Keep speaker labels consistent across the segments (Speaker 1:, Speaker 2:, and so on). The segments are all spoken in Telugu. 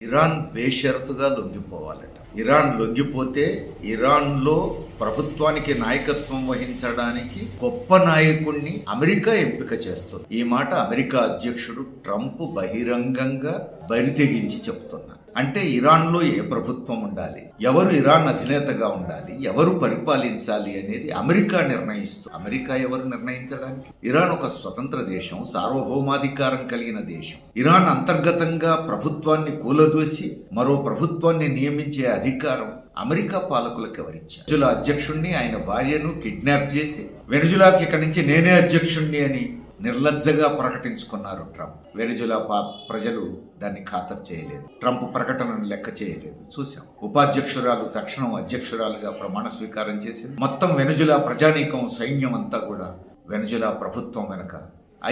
Speaker 1: ఇరాన్ బేషరతుగా లొంగిపోవాలట. ఇరాన్ లొంగిపోతే ఇరాన్లో ప్రభుత్వానికి నాయకత్వం వహించడానికి గొప్ప నాయకుణ్ణి అమెరికా ఎంపిక చేస్తుంది. ఈ మాట అమెరికా అధ్యక్షుడు ట్రంప్ బహిరంగంగా బరితెగించి చెబుతున్నారు. అంటే ఇరాన్లో ఏ ప్రభుత్వం ఉండాలి, ఎవరు ఇరాన్ అధినేతగా ఉండాలి, ఎవరు పరిపాలించాలి అనేది అమెరికా నిర్ణయిస్తుంది. అమెరికా ఎవరు నిర్ణయించడానికి? ఇరాన్ ఒక స్వతంత్ర దేశం, సార్వభౌమాధికారం కలిగిన దేశం. ఇరాన్ అంతర్గతంగా ప్రభుత్వాన్ని కూలదోసి మరో ప్రభుత్వాన్ని నియమించే అధికారం అమెరికా పాలకులకు ఎవరిచ్చారు? వెనుజులా అధ్యక్షుణ్ణి, ఆయన భార్యను కిడ్నాప్ చేసి వెనుజులాకి ఇక్కడి నుంచి నేనే అధ్యక్షుణ్ణి అని నిర్లజ్జగా ప్రకటించుకున్నారు ట్రంప్. వెనుజులా ప్రజలు దాన్ని ఖాతరు చేయలేదు, ట్రంప్ ప్రకటనను లెక్క చేయలేదు. చూసాం, ఉపాధ్యక్షురాలు తక్షణం అధ్యక్షురాలుగా ప్రమాణ స్వీకారం చేసింది. మొత్తం వెనుజులా ప్రజానీకం, సైన్యం అంతా కూడా వెనుజులా ప్రభుత్వం వెనక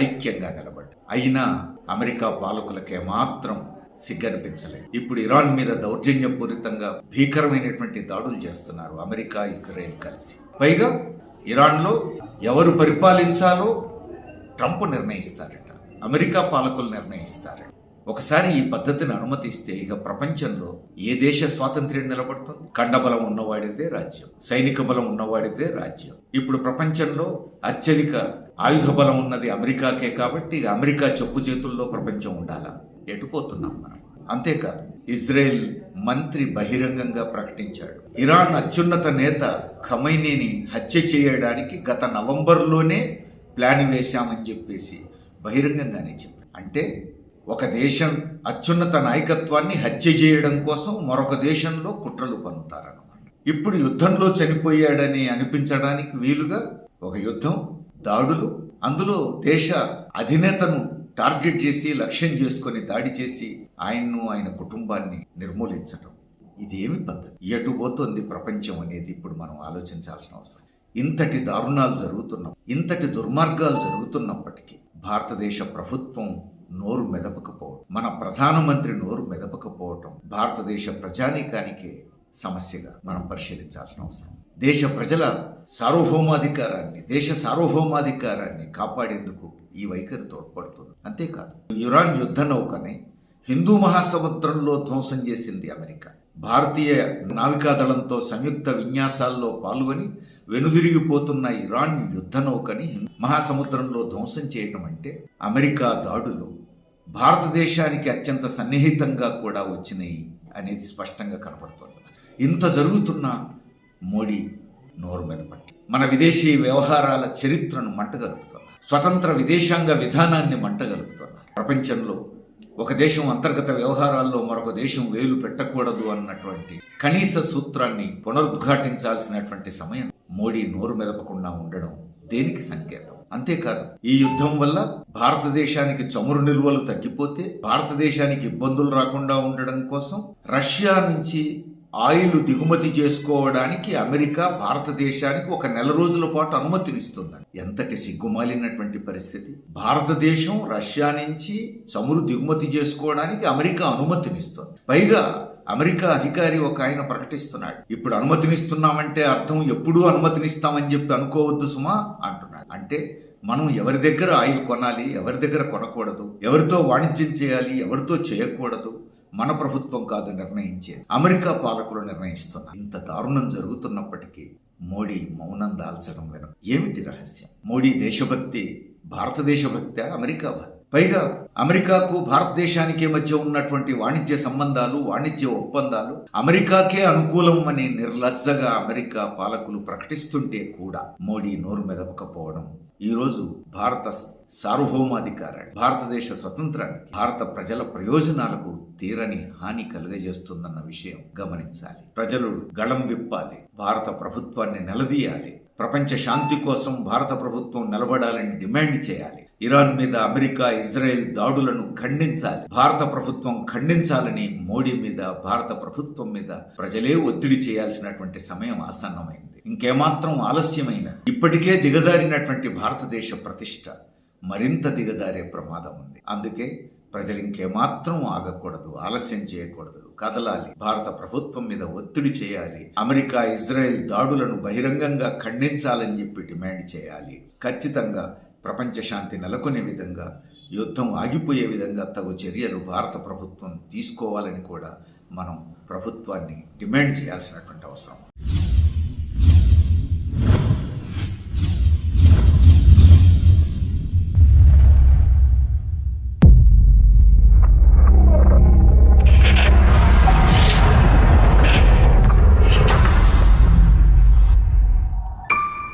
Speaker 1: ఐక్యంగా నిలబడ్డారు. అయినా అమెరికా పాలకులకే మాత్రం సిగ్గనిపించలేదు. ఇప్పుడు ఇరాన్ మీద దౌర్జన్యపూరితంగా భీకరమైనటువంటి దాడులు చేస్తున్నారు అమెరికా, ఇజ్రాయెల్ కలిసి. పైగా ఇరాన్లో ఎవరు పరిపాలించాలో ట్రంప్ నిర్ణయిస్తారట, అమెరికా పాలకులు నిర్ణయిస్తారట. ఒకసారి ఈ పద్ధతిని అనుమతిస్తే ఇక ప్రపంచంలో ఏ దేశ స్వాతంత్ర్యం నిలబడుతుంది? కండబలం ఉన్నవాడిదే రాజ్యం, సైనిక బలం ఉన్నవాడిదే రాజ్యం. ఇప్పుడు ప్రపంచంలో అత్యధిక ఆయుధ బలం ఉన్నది అమెరికాకే. కాబట్టి అమెరికా చెప్పు చేతుల్లో ప్రపంచం ఉండాలా? ఎటుపోతున్నాం మనం. అంతేకాదు, ఇజ్రాయెల్ మంత్రి బహిరంగంగా ప్రకటించాడు, ఇరాన్ అత్యున్నత నేత ఖమైనీని హత్య చేయడానికి గత నవంబర్లోనే ప్లాన్ వేశామని చెప్పేసి బహిరంగంగానే చెప్పారు. అంటే ఒక దేశం అత్యున్నత నాయకత్వాన్ని హత్య చేయడం కోసం మరొక దేశంలో కుట్రలు పన్నుతారన్నమాట. ఇప్పుడు యుద్ధంలో చనిపోయాడని అనిపించడానికి వీలుగా ఒక యుద్ధం, దాడులు, అందులో దేశ అధినేతను టార్గెట్ చేసి లక్ష్యం చేసుకొని దాడి చేసి ఆయన్ను, ఆయన కుటుంబాన్ని నిర్మూలించడం. ఇదేమి పద్ధతి? ఎటు పోతుంది ప్రపంచం అనేది ఇప్పుడు మనం ఆలోచించాల్సిన అవసరం. ఇంతటి దారుణాలు జరుగుతున్నా, ఇంతటి దుర్మార్గాలు జరుగుతున్నప్పటికీ భారతదేశ ప్రభుత్వం నోరు మెదపకపోవడం, మన ప్రధానమంత్రి నోరు మెదపకపోవటం భారతదేశ ప్రజానీకానికి సమస్యగా మనం పరిశీలించాల్సిన అవసరం. దేశ ప్రజల సార్వభౌమాధికారాన్ని, దేశ సార్వభౌమాధికారాన్ని కాపాడేందుకు ఈ వైఖరి తోడ్పడుతుంది. అంతేకాదు, ఇరాన్ యుద్ధ నౌకని హిందూ మహాసముద్రంలో ధ్వంసం చేసింది అమెరికా. భారతీయ నావికాదళంతో సంయుక్త విన్యాసాల్లో పాల్గొని వెనుదిరిగిపోతున్న ఇరాన్ యుద్ధ నౌకని మహాసముద్రంలో ధ్వంసం చేయటం అంటే అమెరికా దాడులు భారతదేశానికి అత్యంత సన్నిహితంగా కూడా వచ్చినాయి అనేది స్పష్టంగా కనపడుతుంది. ఇంత జరుగుతున్నా మోడీ నోరు మీద పట్టి మన విదేశీ వ్యవహారాల చరిత్రను మంటగలుపుతున్నారు, స్వతంత్ర విదేశాంగ విధానాన్ని మంటగలుపుతున్నారు. ప్రపంచంలో ఒక దేశం అంతర్గత వ్యవహారాల్లో మరొక దేశం వేలు పెట్టకూడదు అన్నటువంటి కనీస సూత్రాన్ని పునరుద్ఘాటించాల్సినటువంటి సమయం మోడీ నోరు మెదపకుండా ఉండడం దేనికి సంకేతం? అంతేకాదు, ఈ యుద్ధం వల్ల భారతదేశానికి చమురు నిల్వలు తగ్గిపోతే భారతదేశానికి ఇబ్బందులు రాకుండా ఉండడం కోసం రష్యా నుంచి ఆయిల్ దిగుమతి చేసుకోవడానికి అమెరికా భారతదేశానికి ఒక నెల రోజుల పాటు అనుమతినిస్తుందని. ఎంతటి సిగ్గుమాలినటువంటి పరిస్థితి! భారతదేశం రష్యా నుంచి చమురు దిగుమతి చేసుకోవడానికి అమెరికా అనుమతినిస్తుంది. పైగా అమెరికా అధికారి ఒక ఆయన ప్రకటిస్తున్నాడు, ఇప్పుడు అనుమతినిస్తున్నామంటే అర్థం ఎప్పుడూ అనుమతినిస్తామని చెప్పి అనుకోవద్దు సుమా అంటున్నాడు. అంటే మనం ఎవరి దగ్గర ఆయిల్ కొనాలి, ఎవరి దగ్గర కొనకూడదు, ఎవరితో వాణిజ్యం చేయాలి, ఎవరితో చేయకూడదు, మన ప్రభుత్వం కాదు నిర్ణయించేది, అమెరికా పాలకులు నిర్ణయిస్తున్నారు. ఇంత దారుణం జరుగుతున్నప్పటికీ మోడీ మౌనం దాల్చడం వెనుక ఏమిటి రహస్యం? మోడీ దేశభక్తి భారతదేశ భక్తి, అమెరికా భక్తి. పైగా అమెరికాకు భారతదేశానికి మధ్య ఉన్నటువంటి వాణిజ్య సంబంధాలు, వాణిజ్య ఒప్పందాలు అమెరికాకే అనుకూలం అని నిర్లజ్జగా అమెరికా పాలకులు ప్రకటిస్తుంటే కూడా మోడీ నోరు మెదపకపోవడం ఈరోజు భారత సార్వభౌమాధికారాన్ని, భారతదేశ స్వతంత్రాన్ని, భారత ప్రజల ప్రయోజనాలకు తీరని హాని కలుగజేస్తుందన్న విషయం గమనించాలి. ప్రజలు గళం విప్పాలి, భారత ప్రభుత్వాన్ని నిలదీయాలి, ప్రపంచ శాంతి కోసం భారత ప్రభుత్వం నిలబడాలని డిమాండ్ చేయాలి. ఇరాన్ మీద అమెరికా, ఇజ్రాయెల్ దాడులను ఖండించాలి, భారత ప్రభుత్వం ఖండించాలని మోడీ మీద, భారత ప్రభుత్వం మీద ప్రజలే ఒత్తిడి చేయాల్సినటువంటి సమయం ఆసన్నమైంది. ఇంకేమాత్రం ఆలస్యమైన ఇప్పటికే దిగజారినటువంటి భారతదేశ ప్రతిష్ట మరింత దిగజారే ప్రమాదం ఉంది. అందుకే ప్రజలు ఇంకేమాత్రం ఆగకూడదు, ఆలస్యం చేయకూడదు, కదలాలి, భారత ప్రభుత్వం మీద ఒత్తిడి చేయాలి, అమెరికా, ఇజ్రాయెల్ దాడులను బహిరంగంగా ఖండించాలని చెప్పి డిమాండ్ చేయాలి. ఖచ్చితంగా ప్రపంచ శాంతి నెలకొనే విధంగా యుద్ధం ఆగిపోయే విధంగా తగు చర్యలు భారత ప్రభుత్వం తీసుకోవాలని కూడా మనం ప్రభుత్వాన్ని డిమాండ్ చేయాల్సినటువంటి అవసరం.